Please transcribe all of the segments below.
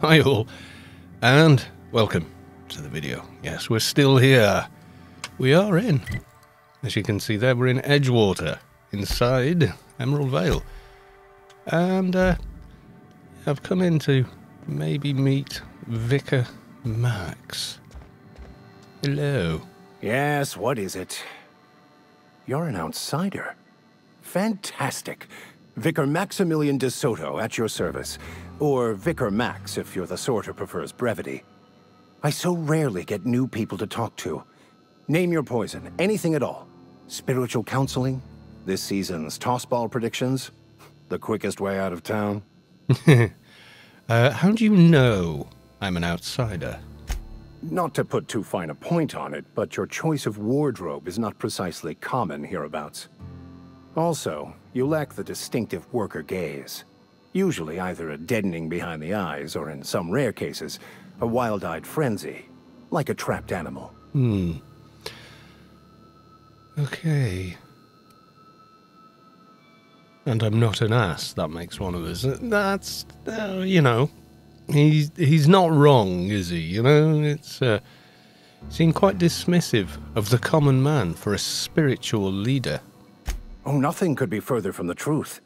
Hi all, and welcome to the video. Yes, we're still here. We are in, as you can see there, we're in Edgewater, inside Emerald Vale. And I've come in to maybe meet Vicar Max. Hello. Yes, what is it? You're an outsider. Fantastic. Vicar Maximilian de Soto at your service. Or Vicar Max if you're the sort who prefers brevity. I so rarely get new people to talk to. Name your poison, anything at all. Spiritual counseling? This season's tossball predictions? The quickest way out of town? How do you know I'm an outsider? Not to put too fine a point on it, but your choice of wardrobe is not precisely common hereabouts. Also, you lack the distinctive worker gaze. Usually either a deadening behind the eyes, or in some rare cases, a wild-eyed frenzy, like a trapped animal. Okay. And I'm not an ass, that makes one of us. That's, you know, he's not wrong, is he? You know, it's seemed quite dismissive of the common man for a spiritual leader. Oh, nothing could be further from the truth.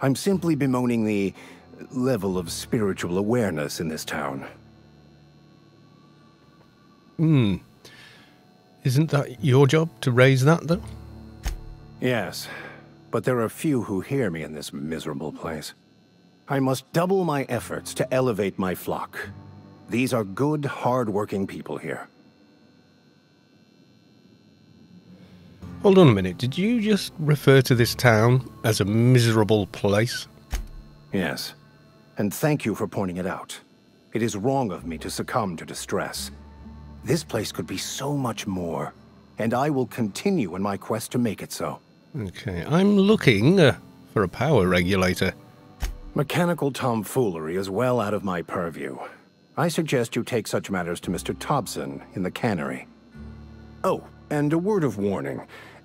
I'm simply bemoaning the level of spiritual awareness in this town. Isn't that your job to raise that, though? Yes, but there are few who hear me in this miserable place. I must double my efforts to elevate my flock. These are good, hard-working people here. Hold on a minute, did you just refer to this town as a miserable place? Yes, and thank you for pointing it out. It is wrong of me to succumb to distress. This place could be so much more, and I will continue in my quest to make it so. Okay, I'm looking for a power regulator. Mechanical tomfoolery is well out of my purview. I suggest you take such matters to Mr. Thompson in the cannery. Oh, and a word of warning.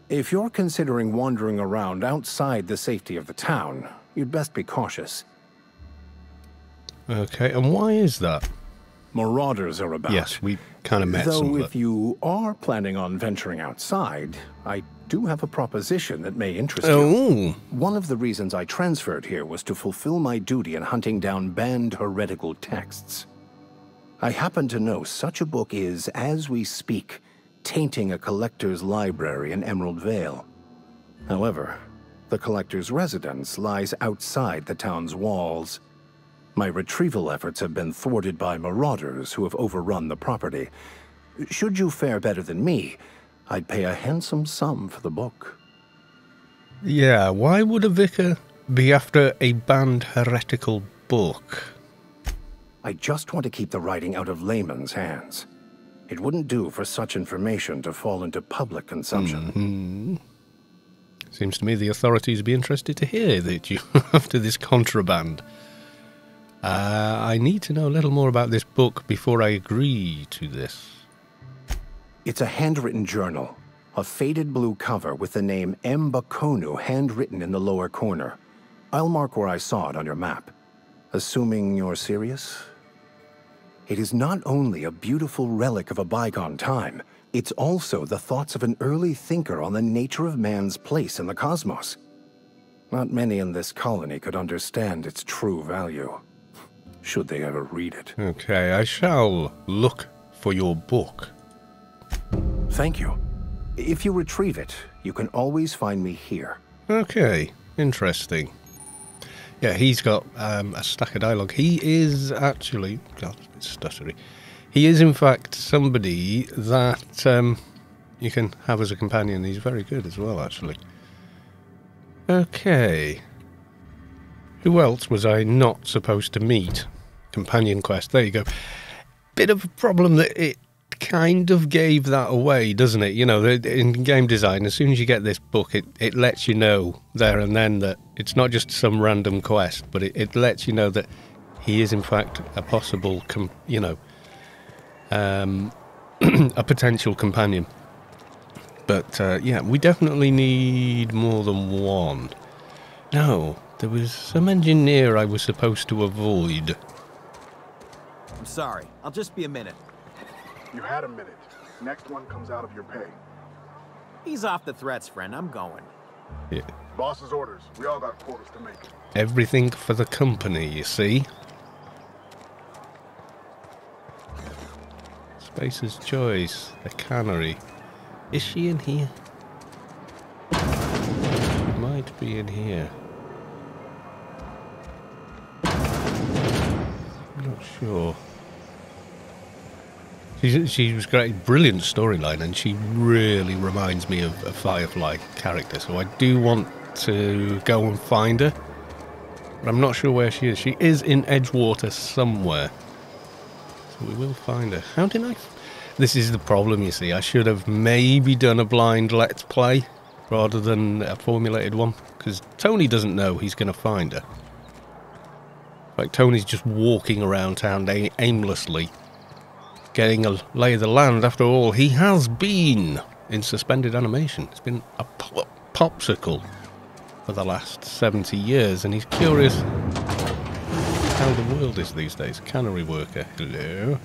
If you're considering wandering around outside the safety of the town, you'd best be cautious. Okay, and why is that? Marauders are about. Yes, we kind of met some. Though if you are planning on venturing outside, I do have a proposition that may interest you. One of the reasons I transferred here was to fulfill my duty in hunting down banned heretical texts. I happen to know such a book is, as we speak, tainting a collector's library in Emerald Vale. However, the collector's residence lies outside the town's walls. My retrieval efforts have been thwarted by marauders who have overrun the property. Should you fare better than me, I'd pay a handsome sum for the book. Yeah, why would a vicar be after a banned heretical book? I just want to keep the writing out of layman's hands. It wouldn't do for such information to fall into public consumption. Seems to me the authorities would be interested to hear that you after this contraband. I need to know a little more about this book before I agree to this. It's a handwritten journal, a faded blue cover with the name M. Bakonu handwritten in the lower corner. I'll mark where I saw it on your map. Assuming you're serious? It is not only a beautiful relic of a bygone time, it's also the thoughts of an early thinker on the nature of man's place in the cosmos. Not many in this colony could understand its true value, should they ever read it. Okay, I shall look for your book. Thank you. If you retrieve it, you can always find me here. Okay, interesting. Yeah, he's got a stack of dialogue. He is actually... God, it's a bit stuttery. He is, in fact, somebody that you can have as a companion. He's very good as well, actually. Okay. Who else was I not supposed to meet? Companion quest. There you go. Bit of a problem that it kind of gave that away, doesn't it? You know, in game design, as soon as you get this book, it lets you know there and then that it's not just some random quest, but it lets you know that he is in fact a possible, a potential companion. But yeah, we definitely need more than one. No, there was some engineer I was supposed to avoid. I'm sorry. I'll just be a minute. You had a minute. Next one comes out of your pay. Ease off the threats, friend. I'm going. Yeah. Boss's orders. We all got quotas to make. Everything for the company, you see. Spacer's Choice, the cannery. Is she in here? She might be in here. I'm not sure. She was great, brilliant storyline, and she really reminds me of a Firefly character. So I do want to go and find her, but I'm not sure where she is. She is in Edgewater somewhere, so we will find her. How did I? This is the problem, you see. I should have maybe done a blind let's play rather than a formulated one, because Tony doesn't know he's going to find her. Like, Tony's just walking around town aimlessly, getting a lay of the land. After all, he has been in suspended animation. It's been a popsicle for the last 70 years, and he's curious how the world is these days. Cannery worker. Hello.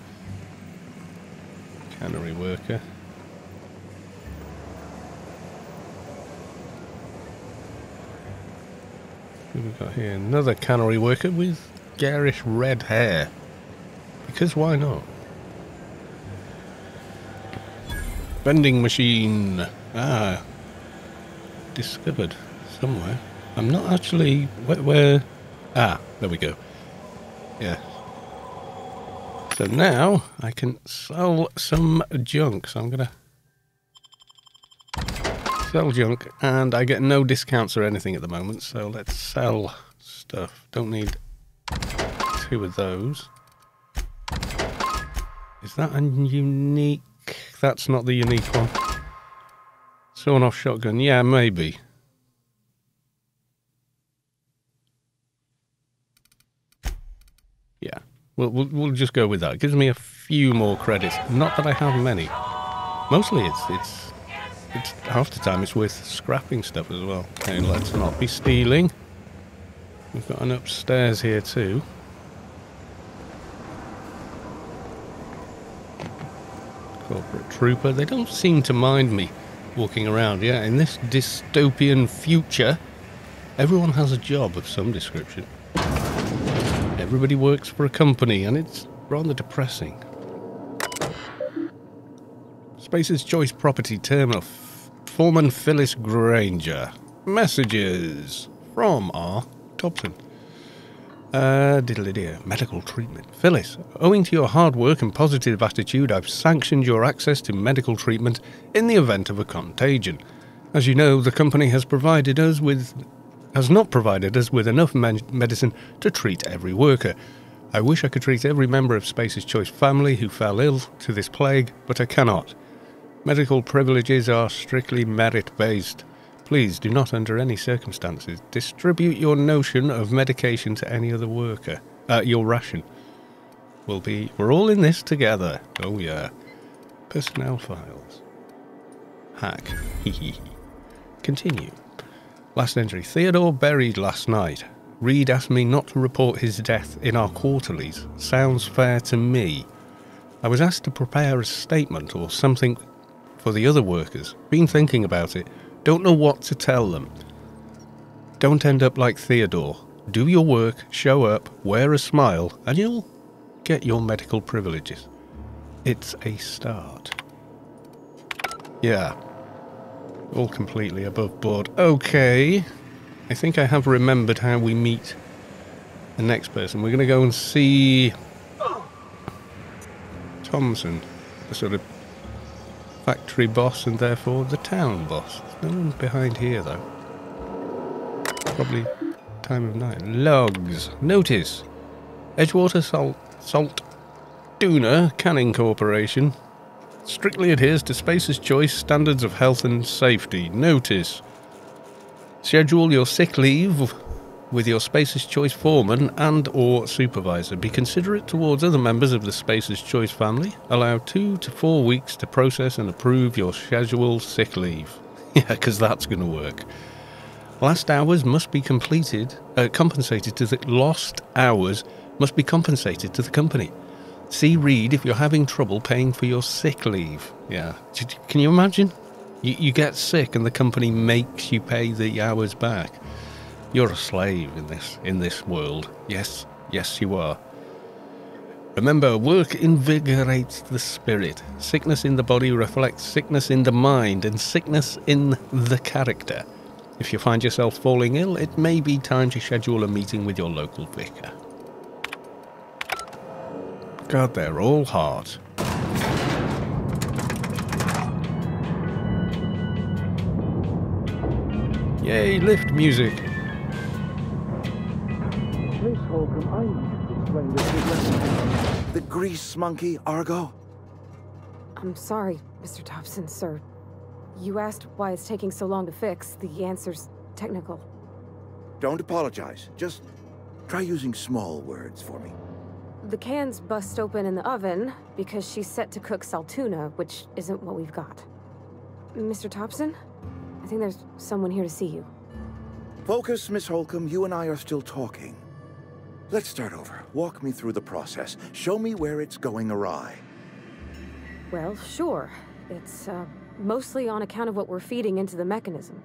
Cannery worker. Who have we got here? Another cannery worker with garish red hair. Because why not? Vending machine. Ah. Discovered somewhere. I'm not actually... Where? Ah, there we go. Yeah. So now I can sell some junk. So I'm going to sell junk, and I get no discounts or anything at the moment. So let's sell stuff. Don't need 2 of those. Is that a unique? That's not the unique one. Sawn off shotgun. Yeah, maybe. Yeah. We'll just go with that. It gives me a few more credits. Not that I have many. Mostly it's half the time it's worth scrapping stuff as well. Okay, let's not be stealing. We've got an upstairs here too. Corporate trooper. They don't seem to mind me walking around. Yeah, in this dystopian future, everyone has a job of some description. Everybody works for a company, and it's rather depressing. Space's Choice Property Terminal. Foreman Phyllis Granger. Messages from R. Dobson. Medical treatment. Phyllis, owing to your hard work and positive attitude, I've sanctioned your access to medical treatment in the event of a contagion. As you know, the company has not provided us with enough medicine to treat every worker. I wish I could treat every member of Space's Choice family who fell ill to this plague, but I cannot. Medical privileges are strictly merit-based. Please do not, under any circumstances, distribute your notion of medication to any other worker. Your ration. We're all in this together. Oh yeah. Personnel files. Hack. Continue. Last entry. Theodore buried last night. Reed asked me not to report his death in our quarterlies. Sounds fair to me. I was asked to prepare a statement or something for the other workers. Been thinking about it. Don't know what to tell them. Don't end up like Theodore. Do your work, show up, wear a smile, and you'll get your medical privileges. It's a start. Yeah. All completely above board. Okay. I think I have remembered how we meet the next person. We're going to go and see Thompson, the sort of factory boss and therefore the town boss. There's no one behind here though. Probably time of night. Logs. Notice. Edgewater Salt Duna Canning Corporation strictly adheres to Space's Choice standards of health and safety. Notice. Schedule your sick leave with your Space's Choice foreman and or supervisor. Be considerate towards other members of the Space's Choice family. Allow 2 to 4 weeks to process and approve your scheduled sick leave. Yeah, because that's going to work. Lost hours must be compensated to the lost hours must be compensated to the company. See Reed if you're having trouble paying for your sick leave. Yeah. Can you imagine? You get sick and the company makes you pay the hours back. You're a slave in this world. Yes, you are. Remember, work invigorates the spirit. Sickness in the body reflects sickness in the mind and sickness in the character. If you find yourself falling ill, it may be time to schedule a meeting with your local vicar. God, they're all hard. Yay, lift music. Miss Holcomb, I need to explain this again. The grease monkey, Argo? I'm sorry, Mr. Thompson, sir. You asked why it's taking so long to fix. The answer's technical. Don't apologize. Just try using small words for me. The cans bust open in the oven because she's set to cook saltuna, which isn't what we've got. Mr. Thompson? I think there's someone here to see you. Focus, Miss Holcomb. You and I are still talking. Let's start over. Walk me through the process. Show me where it's going awry. Well, sure. It's, mostly on account of what we're feeding into the mechanism.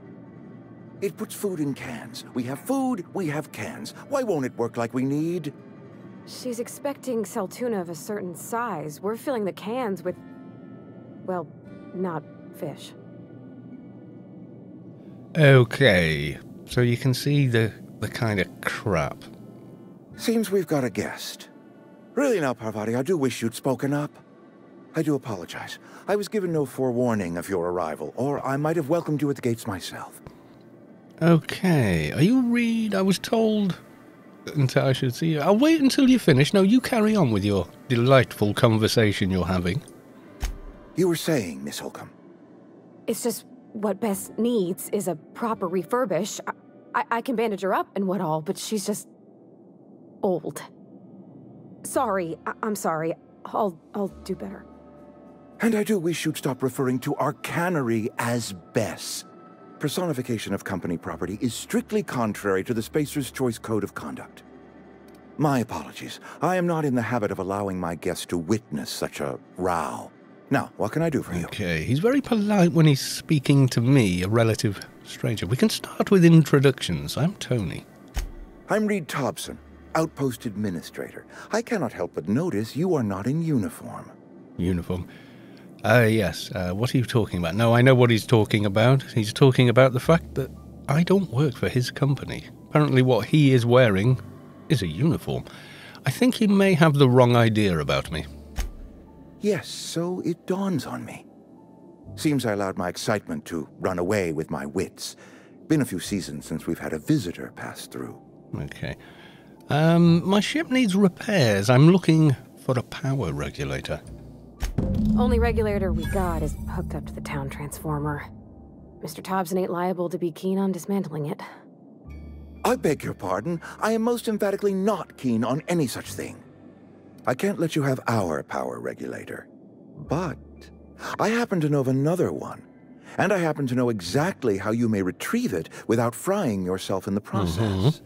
It puts food in cans. We have food, we have cans. Why won't it work like we need? She's expecting saltuna of a certain size. We're filling the cans with, well, not fish. Okay, so you can see the kind of crap. Seems we've got a guest. Really now, Parvati, I do wish you'd spoken up. I do apologize. I was given no forewarning of your arrival, or I might have welcomed you at the gates myself. Okay, are you Reed? I was told until I should see you. I'll wait until you finish. No, you carry on with your delightful conversation you're having. You were saying, Miss Holcomb. It's just what Bess needs is a proper refurbish. I can bandage her up and what all, but she's just old. Sorry, I'm sorry. I'll do better. And I do wish you'd stop referring to our cannery as Bess. Personification of company property is strictly contrary to the Spacer's Choice Code of Conduct. My apologies. I am not in the habit of allowing my guests to witness such a row. Now, what can I do for you? Okay, he's very polite when he's speaking to me, a relative stranger. We can start with introductions. I'm Tony. I'm Reed Thompson, Outpost Administrator. I cannot help but notice you are not in uniform. Uniform? Yes. What are you talking about? No, I know what he's talking about. He's talking about the fact that I don't work for his company. Apparently what he is wearing is a uniform. I think he may have the wrong idea about me. Yes, so it dawns on me. Seems I allowed my excitement to run away with my wits. Been a few seasons since we've had a visitor pass through. Okay. My ship needs repairs. I'm looking for a power regulator. Only regulator we got is hooked up to the town transformer. Mr. Thompson ain't liable to be keen on dismantling it. I beg your pardon. I am most emphatically not keen on any such thing. I can't let you have our power regulator. But I happen to know of another one. And I happen to know exactly how you may retrieve it without frying yourself in the process.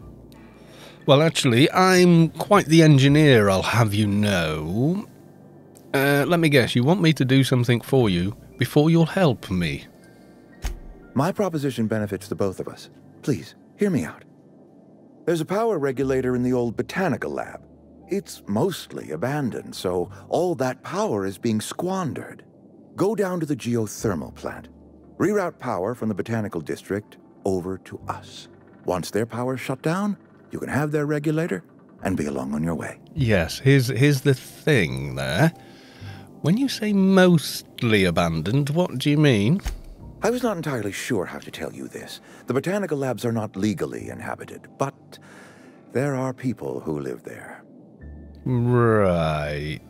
Well, actually, I'm quite the engineer, I'll have you know. Let me guess, you want me to do something for you before you'll help me? My proposition benefits the both of us. Please, hear me out. There's a power regulator in the old botanical lab. It's mostly abandoned, so all that power is being squandered. Go down to the geothermal plant. Reroute power from the botanical district over to us. Once their power's shut down, you can have their regulator and be along on your way. Yes, here's the thing there. When you say mostly abandoned, what do you mean? I was not entirely sure how to tell you this. The botanical labs are not legally inhabited, but there are people who live there. Right.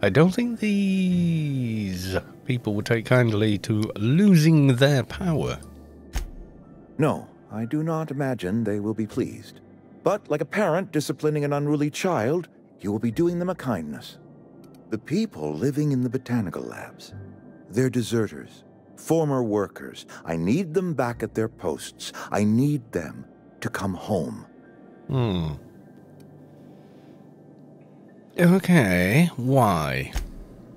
I don't think these people would take kindly to losing their power. No, I do not imagine they will be pleased. But like a parent disciplining an unruly child, you will be doing them a kindness. The people living in the botanical labs, they're deserters, former workers. I need them back at their posts. I need them to come home. Okay, why?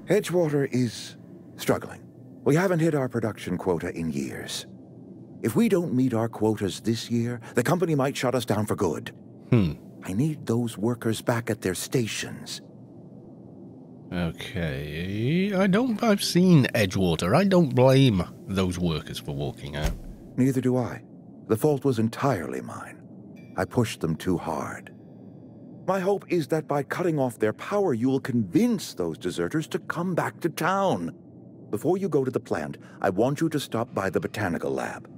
Edgewater is struggling. We haven't hit our production quota in years. If we don't meet our quotas this year, the company might shut us down for good. I need those workers back at their stations. Okay, I've seen Edgewater. I don't blame those workers for walking out. Neither do I. The fault was entirely mine. I pushed them too hard. My hope is that by cutting off their power, you will convince those deserters to come back to town. Before you go to the plant, I want you to stop by the botanical lab.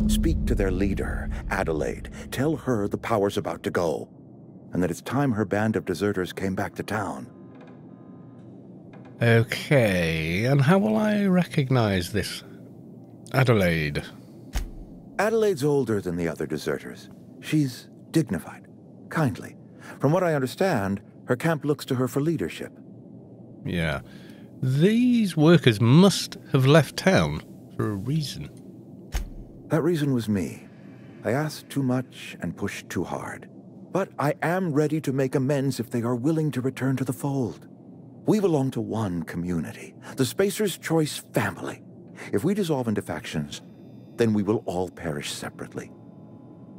Speak to their leader, Adelaide. Tell her the power's about to go, and that it's time her band of deserters came back to town. Okay, and how will I recognize this Adelaide? Adelaide's older than the other deserters. She's dignified, kindly. From what I understand, her camp looks to her for leadership. Yeah. These workers must have left town for a reason. That reason was me. I asked too much and pushed too hard. But I am ready to make amends if they are willing to return to the fold. We belong to one community, the Spacer's Choice family. If we dissolve into factions, then we will all perish separately.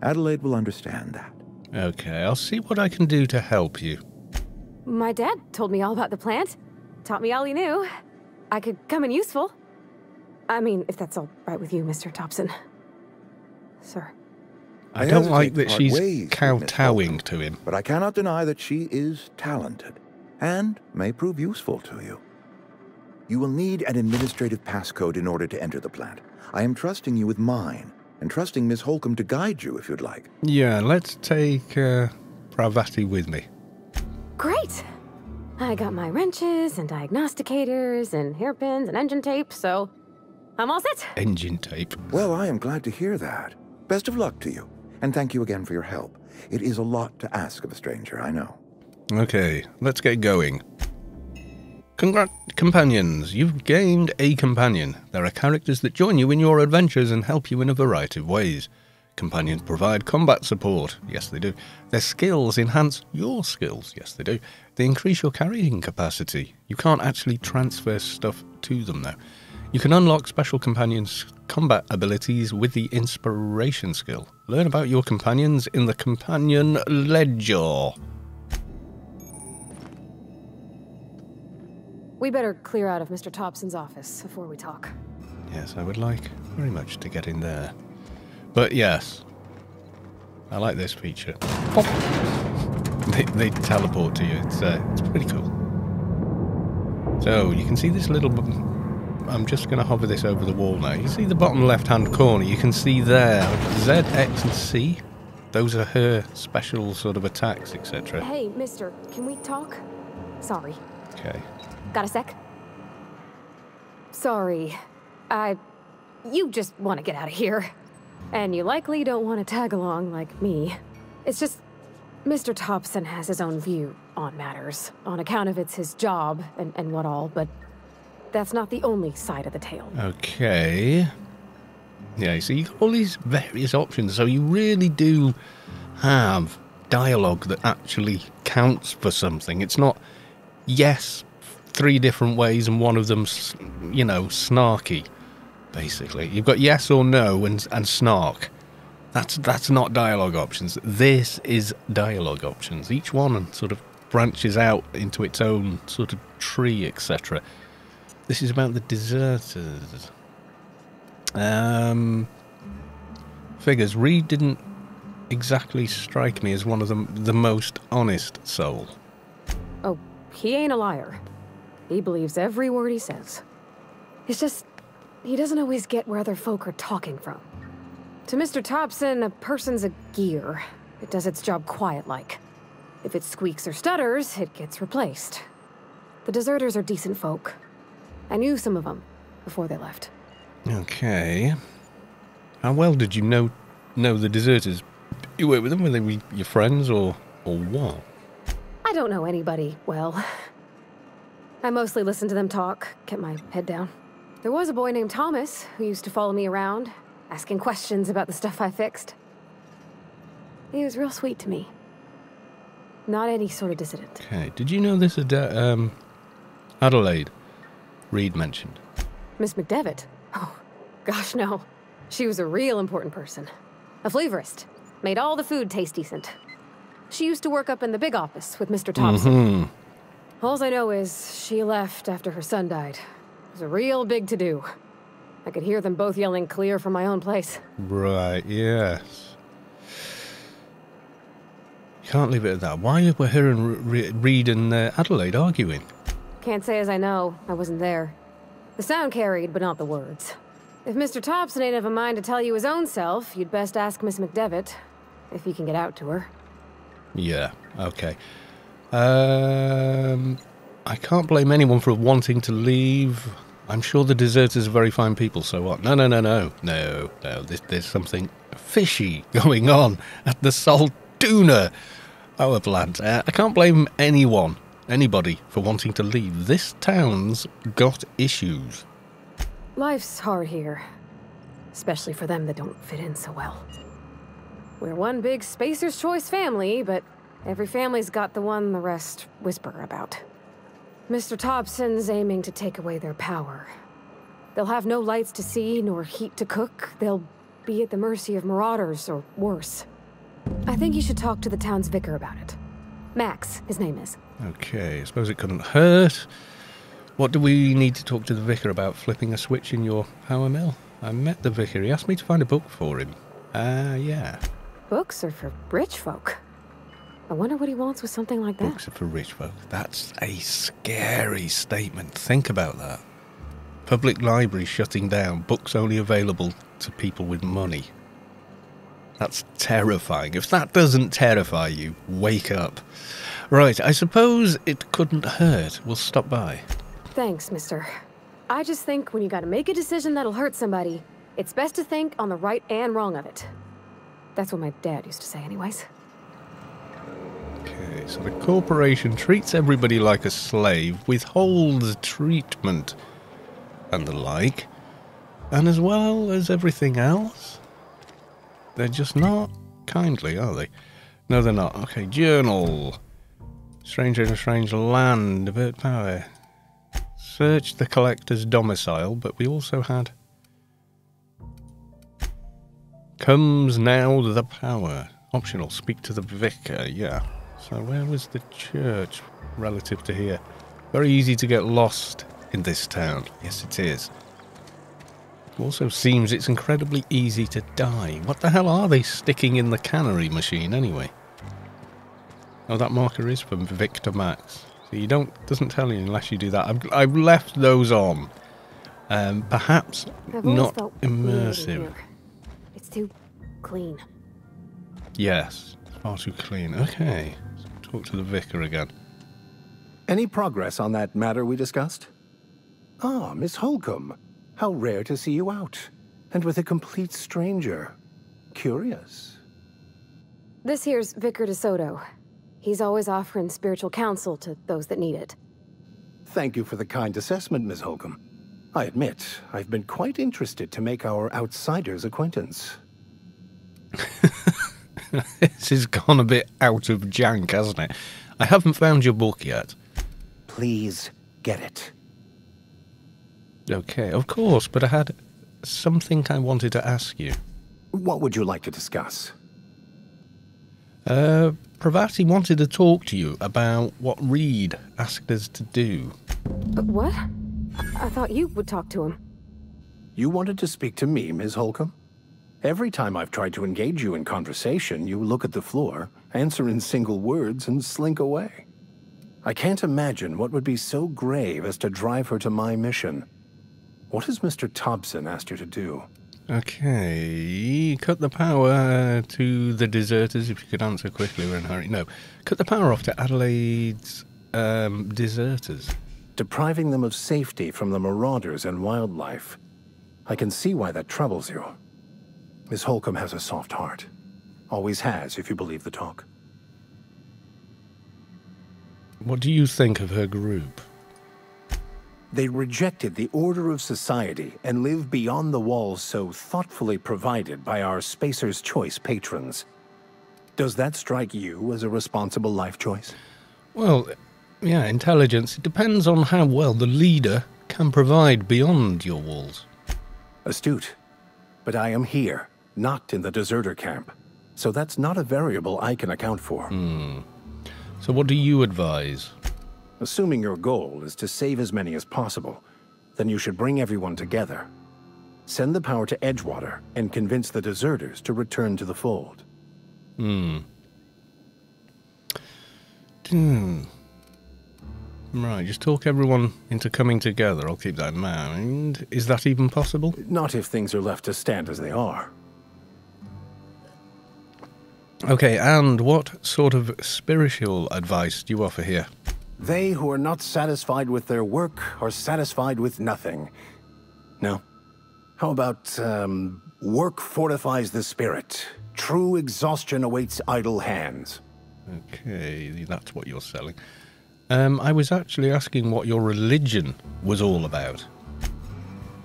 Adelaide will understand that. Okay, I'll see what I can do to help you. My dad told me all about the plant. Taught me all he knew. I could come in useful. I mean, if that's all right with you, Mr. Thompson. Sir. I don't like that she's kowtowing to him. But I cannot deny that she is talented and may prove useful to you. You will need an administrative passcode in order to enter the plant. I am trusting you with mine, and trusting Miss Holcomb to guide you if you'd like. Yeah, let's take Pravati with me. Great! I got my wrenches and diagnosticators and hairpins and engine tape, so I'm all set. Engine tape. Well, I am glad to hear that. Best of luck to you, and thank you again for your help. It is a lot to ask of a stranger, I know. Okay, let's get going. Companions, you've gained a companion. There are characters that join you in your adventures and help you in a variety of ways. Companions provide combat support. Yes, they do. Their skills enhance your skills. Yes, they do. They increase your carrying capacity. You can't actually transfer stuff to them now. You can unlock special companions' combat abilities with the inspiration skill. Learn about your companions in the companion ledger. We better clear out of Mr. Thompson's office before we talk. Yes, I would like very much to get in there. But yes, I like this feature. Pop. They teleport to you. It's pretty cool. So you can see this little... I'm just going to hover this over the wall now. You see the bottom left-hand corner. You can see there Z, X, and C. Those are her special sort of attacks, etc. Hey, mister, can we talk? Sorry. Okay. Got a sec? Sorry. You just want to get out of here. And you likely don't want to tag along like me. It's just, Mr. Thompson has his own view on matters, on account of it's his job and what all, but that's not the only side of the tale. Okay. Yeah, so you got all these various options, so you really do have dialogue that actually counts for something. It's not, yes, 3 different ways and one of them's, you know, snarky, basically. You've got yes or no and snark. That's not dialogue options. This is dialogue options. Each one sort of branches out into its own sort of tree, etc. This is about the deserters. Figures. Reed didn't exactly strike me as one of the most honest soul. Oh, he ain't a liar. He believes every word he says. It's just, he doesn't always get where other folk are talking from. To Mr. Thompson, a person's a gear. It does its job quiet-like. If it squeaks or stutters, it gets replaced. The deserters are decent folk. I knew some of them before they left. Okay. How well did you know the deserters? You worked with them? Were they your friends or what? I don't know anybody well. I mostly listened to them talk, kept my head down. There was a boy named Thomas who used to follow me around, asking questions about the stuff I fixed. He was real sweet to me. Not any sort of dissident. Okay. Did you know this Adelaide Reed mentioned? Miss McDevitt? Oh, gosh, no. She was a real important person. A flavorist. Made all the food taste decent. She used to work up in the big office with Mr. Thompson. All I know is she left after her son died. It was a real big to-do. I could hear them both yelling clear from my own place. Right, yes. You can't leave it at that. Why were her and Reed and Adelaide arguing? Can't say as I know. I wasn't there. The sound carried, but not the words. If Mr. Thompson ain't of a mind to tell you his own self, you'd best ask Miss McDevitt, if you can get out to her. Yeah, okay. I can't blame anyone for wanting to leave. I'm sure the deserters are very fine people, so what? No. There's something fishy going on at the Saltuna power plant. I can't blame anybody for wanting to leave. This town's got issues. Life's hard here, especially for them that don't fit in so well. We're one big Spacer's Choice family, but every family's got the one the rest whisper about. Mr. Thompson's aiming to take away their power. They'll have no lights to see, nor heat to cook. They'll be at the mercy of marauders, or worse. I think you should talk to the town's vicar about it. Max, his name is. Okay, I suppose it couldn't hurt. What do we need to talk to the vicar about? Flipping a switch in your power mill? I met the vicar. He asked me to find a book for him. Yeah. Books are for rich folk. I wonder what he wants with something like that. Books are for rich folk. That's a scary statement. Think about that. Public libraries shutting down. Books only available to people with money. That's terrifying. If that doesn't terrify you, wake up. Right, I suppose it couldn't hurt. We'll stop by. Thanks, mister. I just think when you gotta make a decision that'll hurt somebody, it's best to think on the right and wrong of it. That's what my dad used to say anyways. Okay, so the corporation treats everybody like a slave, withholds treatment and the like, and as well as everything else, they're just not kindly, are they? No, they're not. Okay, journal. Stranger in a strange land, divert power. Search the collector's domicile, but we also had... Comes now the power. Optional, speak to the vicar, yeah. So where was the church relative to here? Very easy to get lost in this town. Yes, it is. It also seems it's incredibly easy to die. What the hell are they sticking in the cannery machine anyway? Oh, that marker is from Victor Max. So you doesn't tell you unless you do that. I've left those on. Perhaps not immersive. It's too clean. Yes, far too clean. Okay, so talk to the vicar again. Any progress on that matter we discussed? Ah, Miss Holcomb. How rare to see you out. And with a complete stranger. Curious. This here's Vicar DeSoto. He's always offering spiritual counsel to those that need it. Thank you for the kind assessment, Miss Holcomb. I admit, I've been quite interested to make our outsider's acquaintance. This has gone a bit out of jank, hasn't it? I haven't found your book yet. Please get it. Okay, of course, but I had something I wanted to ask you. What would you like to discuss? Pravati wanted to talk to you about what Reed asked us to do. What? I thought you would talk to him. You wanted to speak to me, Ms. Holcomb? Every time I've tried to engage you in conversation, you look at the floor, answer in single words, and slink away. I can't imagine what would be so grave as to drive her to my mission. What has Mr. Thompson asked you to do? Okay, cut the power to the deserters, if you could answer quickly, we're in a hurry. No, cut the power off to Adelaide's deserters. Depriving them of safety from the marauders and wildlife. I can see why that troubles you. Miss Holcomb has a soft heart. Always has, if you believe the talk. What do you think of her group? They rejected the order of society and live beyond the walls so thoughtfully provided by our Spacer's Choice patrons. Does that strike you as a responsible life choice? Well, yeah, intelligence. It depends on how well the leader can provide beyond your walls. Astute. But I am here, not in the deserter camp. So that's not a variable I can account for. So what do you advise? Assuming your goal is to save as many as possible, then you should bring everyone together. Send the power to Edgewater and convince the deserters to return to the fold. Right, just talk everyone into coming together. I'll keep that in mind. Is that even possible? Not if things are left to stand as they are. Okay, and what sort of spiritual advice do you offer here? They who are not satisfied with their work are satisfied with nothing. No. How about, work fortifies the spirit. True exhaustion awaits idle hands. Okay, that's what you're selling. I was actually asking what your religion was all about.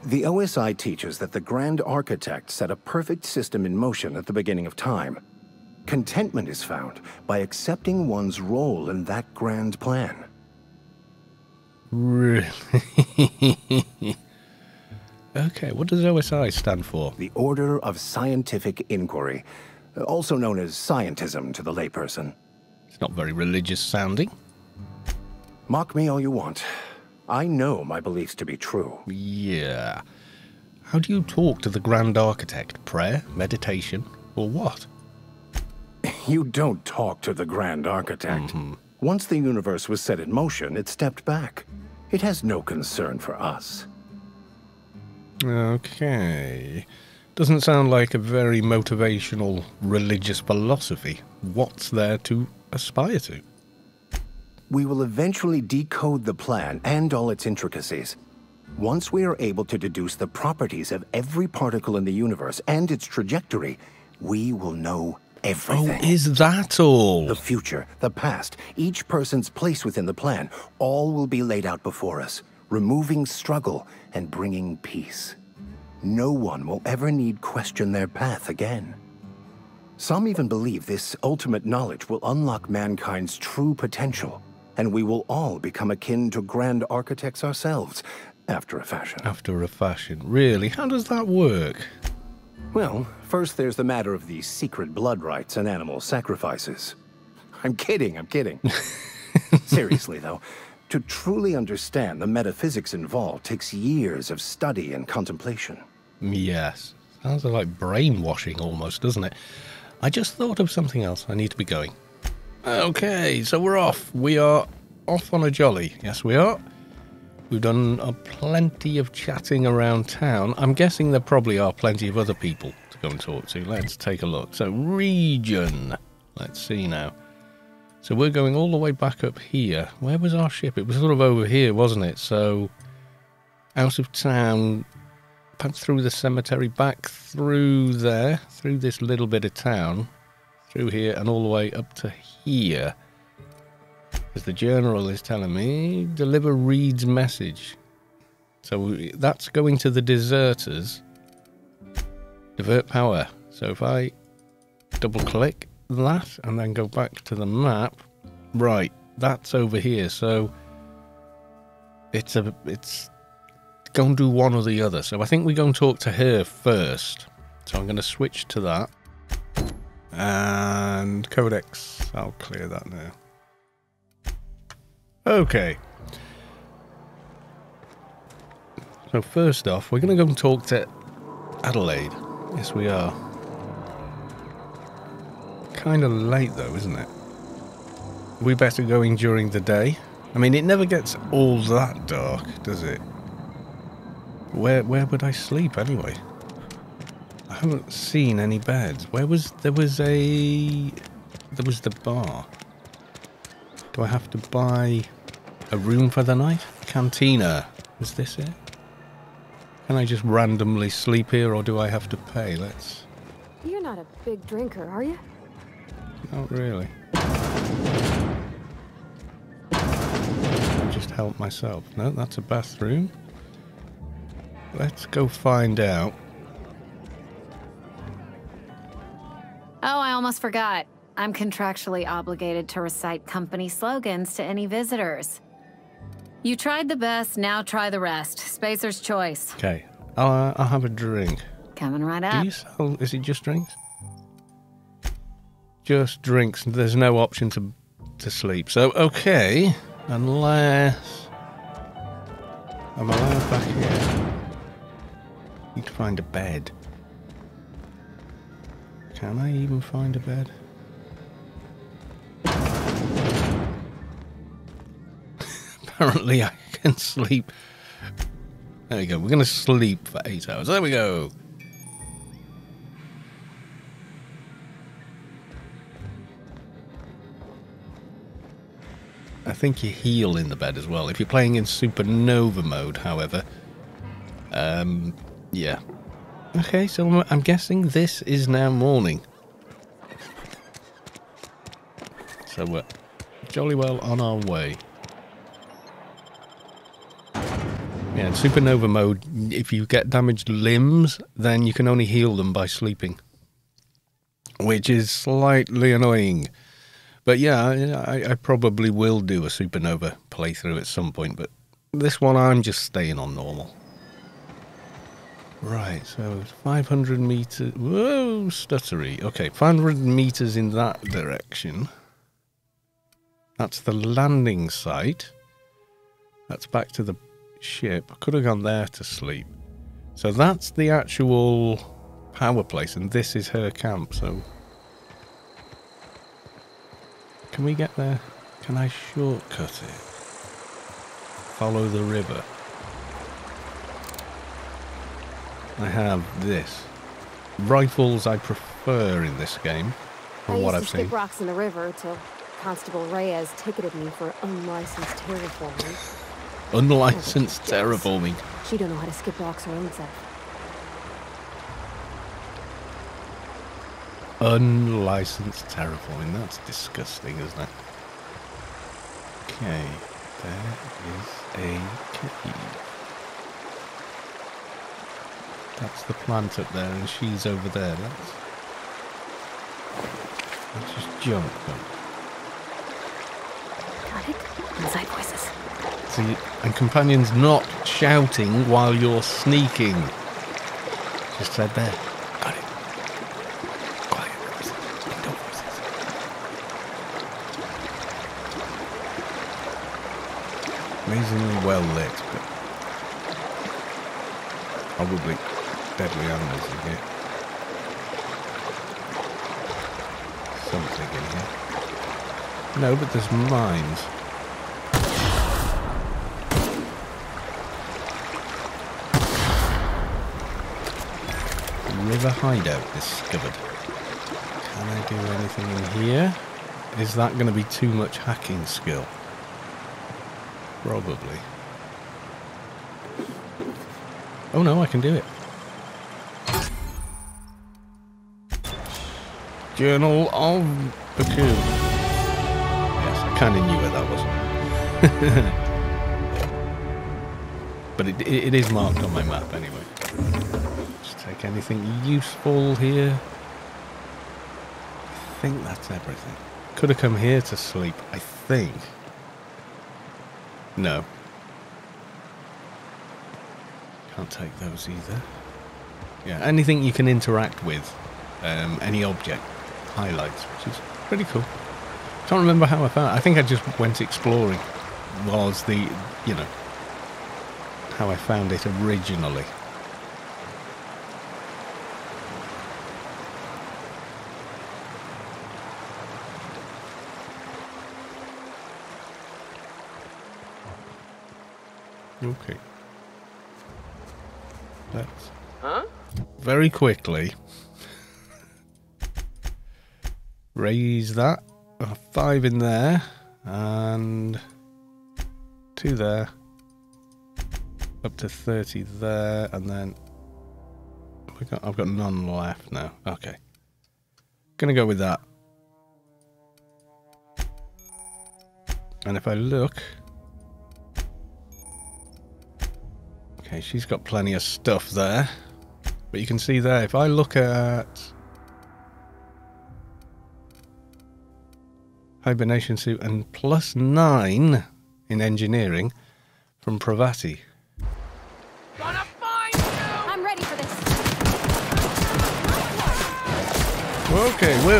The OSI teaches that the Grand Architect set a perfect system in motion at the beginning of time. Contentment is found by accepting one's role in that grand plan. Really? Okay, what does OSI stand for? The Order of Scientific Inquiry, also known as scientism to the layperson. It's not very religious sounding. Mock me all you want. I know my beliefs to be true. Yeah. How do you talk to the Grand Architect? Prayer? Meditation? Or what? You don't talk to the Grand Architect. Once the universe was set in motion, it stepped back. It has no concern for us. Okay. Doesn't sound like a very motivational religious philosophy. What's there to aspire to? We will eventually decode the plan and all its intricacies. Once we are able to deduce the properties of every particle in the universe and its trajectory, we will know everything. Oh, is that all? The future, the past, each person's place within the plan, all will be laid out before us, removing struggle and bringing peace. No one will ever need question their path again. Some even believe this ultimate knowledge will unlock mankind's true potential, and we will all become akin to Grand Architects ourselves, after a fashion. After a fashion. Really? How does that work? Well, first there's the matter of the secret blood rites and animal sacrifices. I'm kidding. Seriously, though, to truly understand the metaphysics involved takes years of study and contemplation. Yes. Sounds like brainwashing almost, doesn't it? I just thought of something else. I need to be going. Okay, so we're off. We are off on a jolly. Yes, we are. We've done plenty of chatting around town. I'm guessing there probably are plenty of other people to go and talk to. Let's take a look. So, region. Let's see now. So we're going all the way back up here. Where was our ship? It was sort of over here, wasn't it? So, out of town, through the cemetery, back through there, through this little bit of town, through here, and all the way up to here. As the general is telling me, deliver Reed's message. So that's going to the deserters. Divert power. So if I double click that and then go back to the map, right, that's over here. So it's go and do one or the other. So I think we go and talk to her first. So I'm going to switch to that. And Codex, I'll clear that now. Okay. So first off, we're going to go and talk to Adelaide. Yes, we are. Kind of late though, isn't it? We better going during the day. I mean, it never gets all that dark, does it? Where would I sleep anyway? I haven't seen any beds. There was the bar. Do I have to buy a room for the night? Cantina. Is this it? Can I just randomly sleep here, or do I have to pay? Let's... You're not a big drinker, are you? Not really. I'll just help myself. No, that's a bathroom. Let's go find out. Oh, I almost forgot. I'm contractually obligated to recite company slogans to any visitors. You tried the best, now try the rest. Spacer's choice. Okay, I'll have a drink. Coming right up. Do you sell, is it just drinks? Just drinks. There's no option to sleep. So, okay, unless I'm allowed back here. Need to find a bed. Can I even find a bed? Apparently I can sleep. There we go. We're going to sleep for 8 hours. There we go. I think you heal in the bed as well. If you're playing in supernova mode, however. Yeah. Okay, so I'm guessing this is now morning. So we're jolly well on our way. Yeah, in supernova mode, if you get damaged limbs, then you can only heal them by sleeping. Which is slightly annoying. But yeah, I probably will do a supernova playthrough at some point, but this one I'm just staying on normal. Right, so 500 meters. Whoa, stuttery. Okay, 500 meters in that direction. That's the landing site. That's back to the ship. I could have gone there to sleep. So that's the actual power place, and this is her camp, so... Can we get there? Can I shortcut it? Follow the river. I have this. Rifles I prefer in this game, from what I've seen. I used to skip rocks in the river till Constable Reyes ticketed me for unlicensed terraforming. Unlicensed terraforming. She don't know how to skip rocks her own self. Unlicensed terraforming. That's disgusting, isn't it? Okay, there is a cave. That's the plant up there, and she's over there. Let's just jump. Got it? Inside voices. See, and companions not shouting while you're sneaking. Just said there. Got it. Quiet voices. No voices. Amazingly well lit, but probably deadly animals in here. Something in here. No, but there's mines. River hideout discovered. Can I do anything in here? Is that going to be too much hacking skill? Probably. Oh no, I can do it. Journal of the Coup. Yes, I kind of knew where that was. But it is marked on my map anyway. Just take anything useful here. I think that's everything. Could have come here to sleep, I think. No. Can't take those either. Yeah, anything you can interact with. Any object. Highlights, which is pretty cool. Can't remember how I found it. I think I just went exploring. Was the, you know, how I found it originally. Okay. Let's very quickly raise that. 5 in there and 2 there. Up to 30 there, and then I've got none left now. Okay. Gonna go with that. And if I look, okay, she's got plenty of stuff there. But you can see there, if I look at hibernation suit, and +9 in engineering from Pravati. Gonna find you! I'm ready for this. Okay, whoa.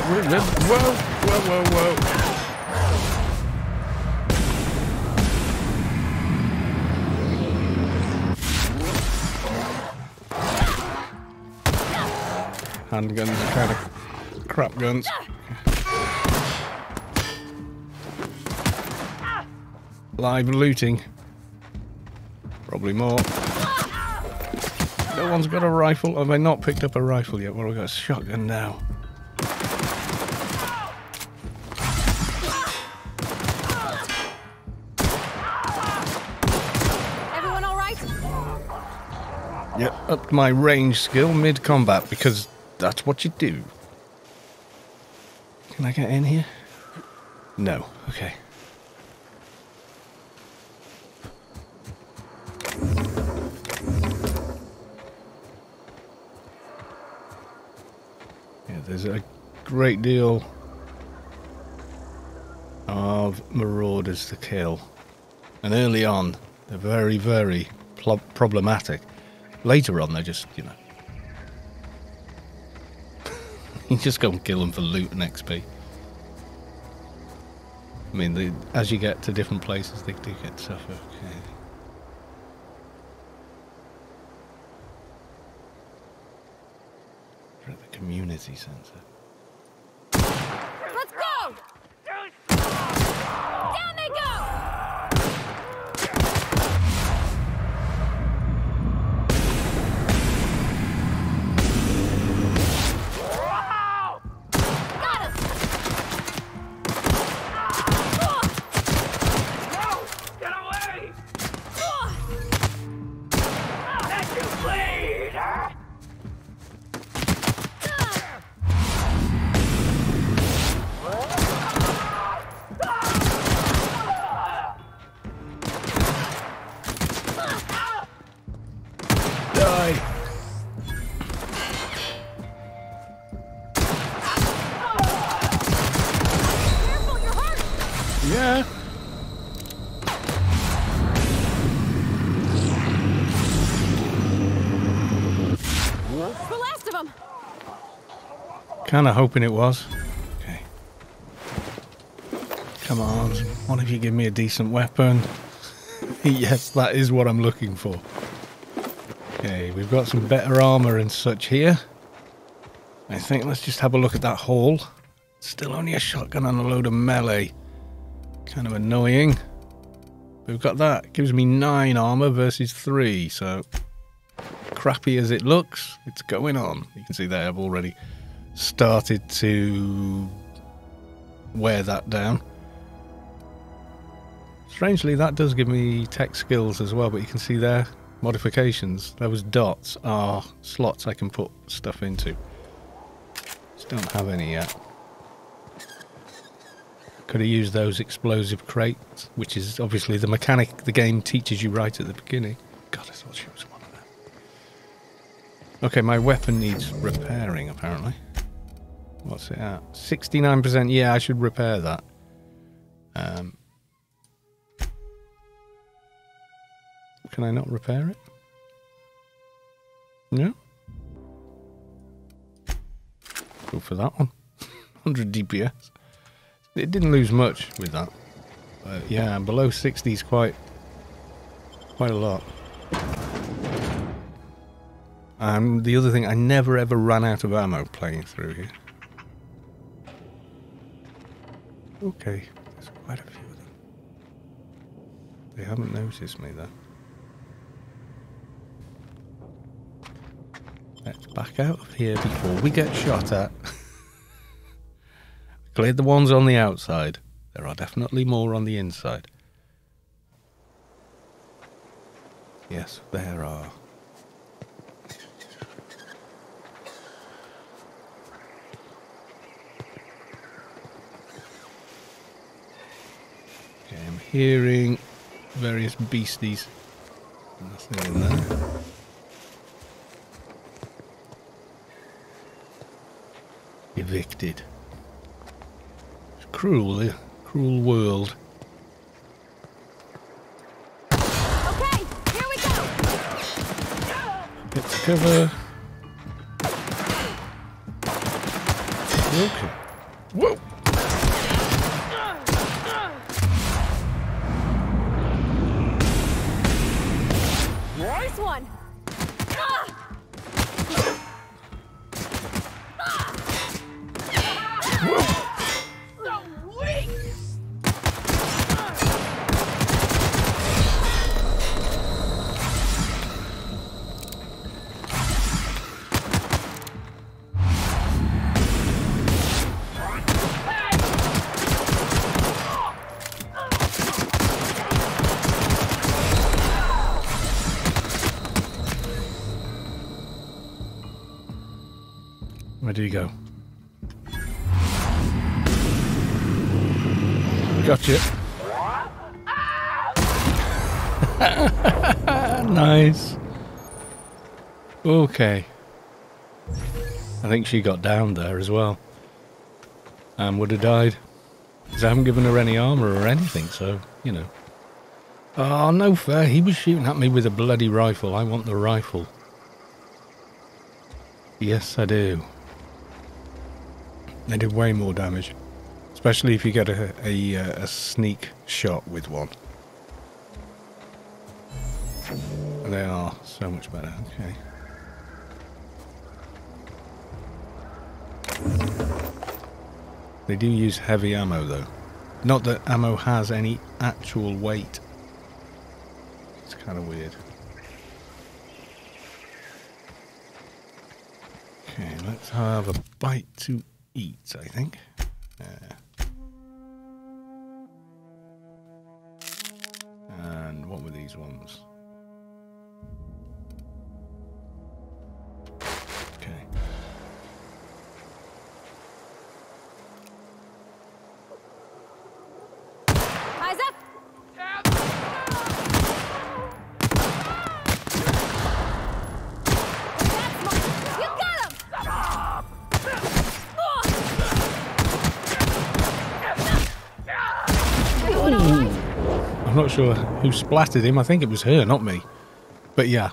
Handguns are kind of crap guns. Live looting. Probably more. No one's got a rifle. Have I not picked up a rifle yet? Well, I've got a shotgun now. Everyone all right? Yep, upped my range skill mid-combat because that's what you do. Can I get in here? No. Okay. Yeah, there's a great deal of marauders to kill. And early on, they're very, very problematic. Later on, they're just, you know... you just go and kill them for loot and XP. I mean, as you get to different places, they do get stuff. Okay. We're at the community centre. Let's go! Down they go! Got him! Get away! Let you bleed! Die! Careful, you're hurt! Yeah! The last of them! Kinda hoping it was. Okay. Come on, one of you give me a decent weapon. Yes, that is what I'm looking for. Okay, we've got some better armor and such here. I think let's just have a look at that haul. Still only a shotgun and a load of melee. Kind of annoying. But we've got that. Gives me 9 armor versus 3, so crappy as it looks, it's going on. You can see there I've already started to wear that down. Strangely, that does give me tech skills as well, but you can see there, modifications. Those dots are slots I can put stuff into. Just don't have any yet. Could have used those explosive crates, which is obviously the mechanic the game teaches you right at the beginning. God, I thought she was one of them. Okay, my weapon needs repairing, apparently. What's it at? 69%. Yeah, I should repair that. Can I not repair it? No? Go for that one. 100 DPS. It didn't lose much with that. But yeah, below 60 is quite a lot. And the other thing, I never ever ran out of ammo playing through here. Okay, there's quite a few of them. They haven't noticed me though. Let's back out of here before we get shot at. Cleared the ones on the outside. There are definitely more on the inside. Yes, there are. Okay, I'm hearing various beasties. Nothing in there. Evicted. It's cruel Cruel world. Okay, here we go. Get to cover. Okay. Whoa! Nice one. Where do you go? Gotcha. Nice. Okay. I think she got downed there as well. And would have died. Because I haven't given her any armor or anything, so, you know. Oh, no fair. He was shooting at me with a bloody rifle. I want the rifle. Yes, I do. They did way more damage. Especially if you get a sneak shot with one. They are so much better. Okay. They do use heavy ammo though. Not that ammo has any actual weight. It's kind of weird. Okay, let's have a bite to eat, I think. And what were these ones? Okay. Eyes up. You got him. I'm not sure who splattered him. I think it was her, not me. But yeah.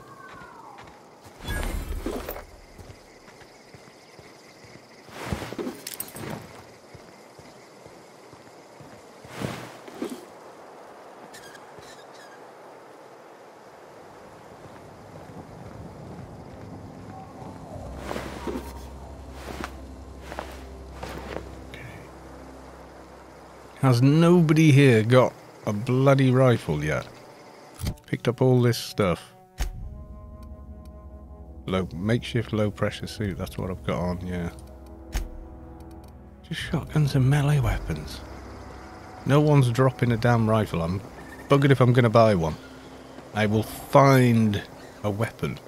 Has nobody here got a bloody rifle yet? Picked up all this stuff. Makeshift low pressure suit, that's what I've got on, yeah. Just shotguns and melee weapons. No one's dropping a damn rifle. I'm buggered if I'm going to buy one. I will find a weapon.